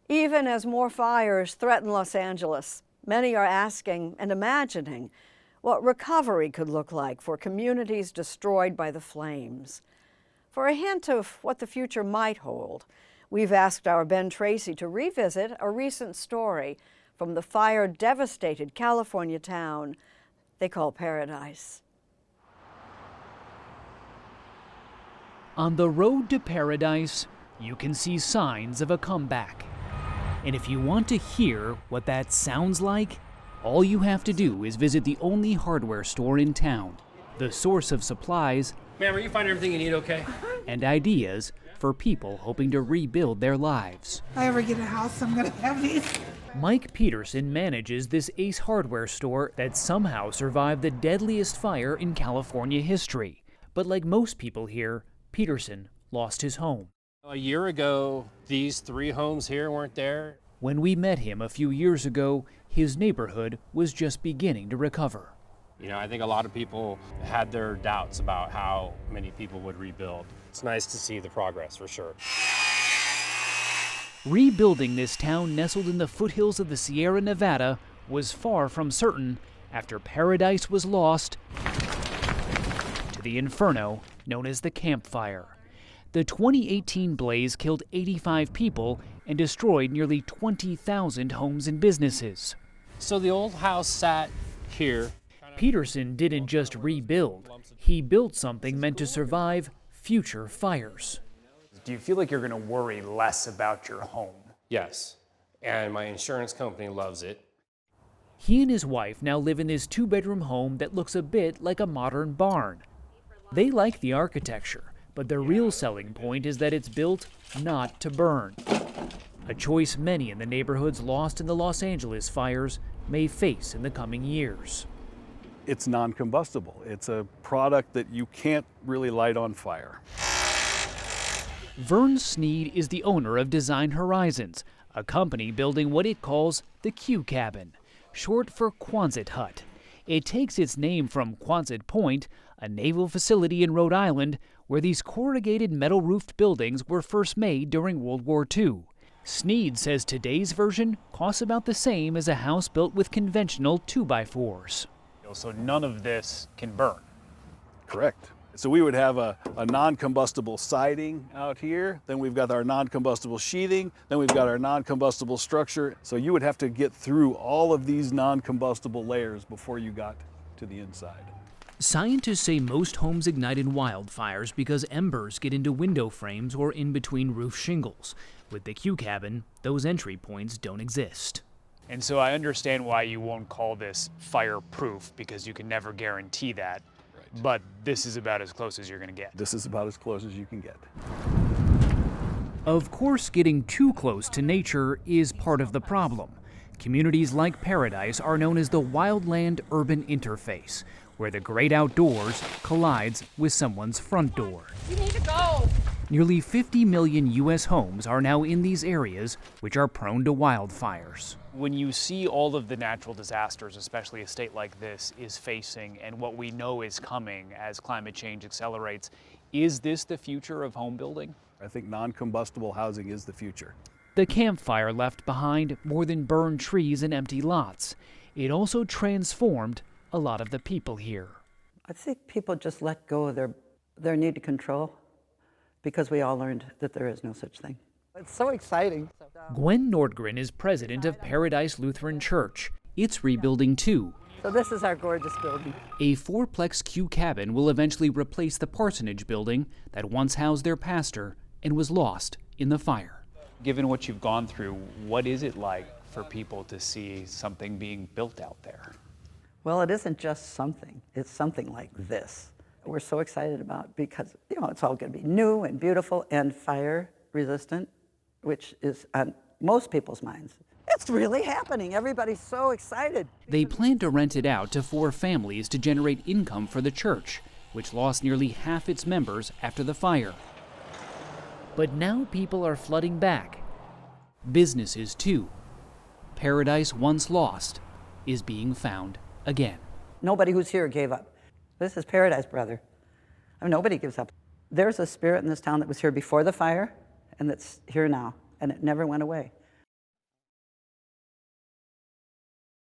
Even as more fires threaten Los Angeles, many are asking and imagining what recovery could look like for communities destroyed by the flames. For a hint of what the future might hold, we've asked our Ben Tracy to revisit a recent story from the fire-devastated California town they call Paradise. On the road to Paradise, you can see signs of a comeback. And if you want to hear what that sounds like, all you have to do is visit the only hardware store in town, the source of supplies, ma'am, are you finding everything you need okay? And ideas for people hoping to rebuild their lives. If I ever get a house, I'm gonna have these. Mike Peterson manages this Ace hardware store that somehow survived the deadliest fire in California history. But like most people here, Peterson lost his home. A year ago, these 3 homes here weren't there. When we met him a few years ago, his neighborhood was just beginning to recover. You know, I think a lot of people had their doubts about how many people would rebuild. It's nice to see the progress, for sure. Rebuilding this town nestled in the foothills of the Sierra Nevada was far from certain after Paradise was lost to the inferno known as the Camp Fire. The 2018 blaze killed 85 people and destroyed nearly 20,000 homes and businesses. So the old house sat here. Peterson didn't just rebuild. He built something meant to survive future fires. Do you feel like you're going to worry less about your home? Yes, and my insurance company loves it. He and his wife now live in this 2-bedroom home that looks a bit like a modern barn. They like the architecture, but the real selling point is that it's built not to burn. A choice many in the neighborhoods lost in the Los Angeles fires may face in the coming years. It's non-combustible. It's a product that you can't really light on fire. Vern Sneed is the owner of Design Horizons, a company building what it calls the Q Cabin, short for Quonset hut. It takes its name from Quonset Point, a naval facility in Rhode Island where these corrugated metal-roofed buildings were first made during World War II. Sneed says today's version costs about the same as a house built with conventional 2x4s. So none of this can burn. Correct. So we would have a non-combustible siding out here, then we've got our non-combustible sheathing, then we've got our non-combustible structure. So you would have to get through all of these non-combustible layers before you got to the inside. Scientists say most homes ignite in wildfires because embers get into window frames or in between roof shingles. With the Q Cabin, those entry points don't exist. And so I understand why you won't call this fireproof, because you can never guarantee that. Right. But this is about as close as you're going to get. This is about as close as you can get. Of course, getting too close to nature is part of the problem. Communities like Paradise are known as the wildland-urban interface, where the great outdoors collides with someone's front door. You need to go. Nearly 50 million U.S. homes are now in these areas, which are prone to wildfires. When you see all of the natural disasters, especially a state like this is facing, and what we know is coming as climate change accelerates, is this the future of home building? I think non-combustible housing is the future. The campfire left behind more than burned trees and empty lots. It also transformed a lot of the people here. I think people just let go of their need to control, because we all learned that there is no such thing. It's so exciting. Gwen Nordgren is president of Paradise Lutheran Church. It's rebuilding too. So this is our gorgeous building. A 4-plex Q Cabin will eventually replace the parsonage building that once housed their pastor and was lost in the fire. Given what you've gone through, what is it like for people to see something being built out there? Well, it isn't just something. It's something like this. We're so excited about it because, it's all going to be new and beautiful and fire resistant, which is on most people's minds. It's really happening. Everybody's so excited. They plan to rent it out to 4 families to generate income for the church, which lost nearly half its members after the fire. But now people are flooding back. Businesses too. Paradise once lost is being found again. Nobody who's here gave up. This is Paradise, brother. Nobody gives up. There's a spirit in this town that was here before the fire and that's here now, and it never went away.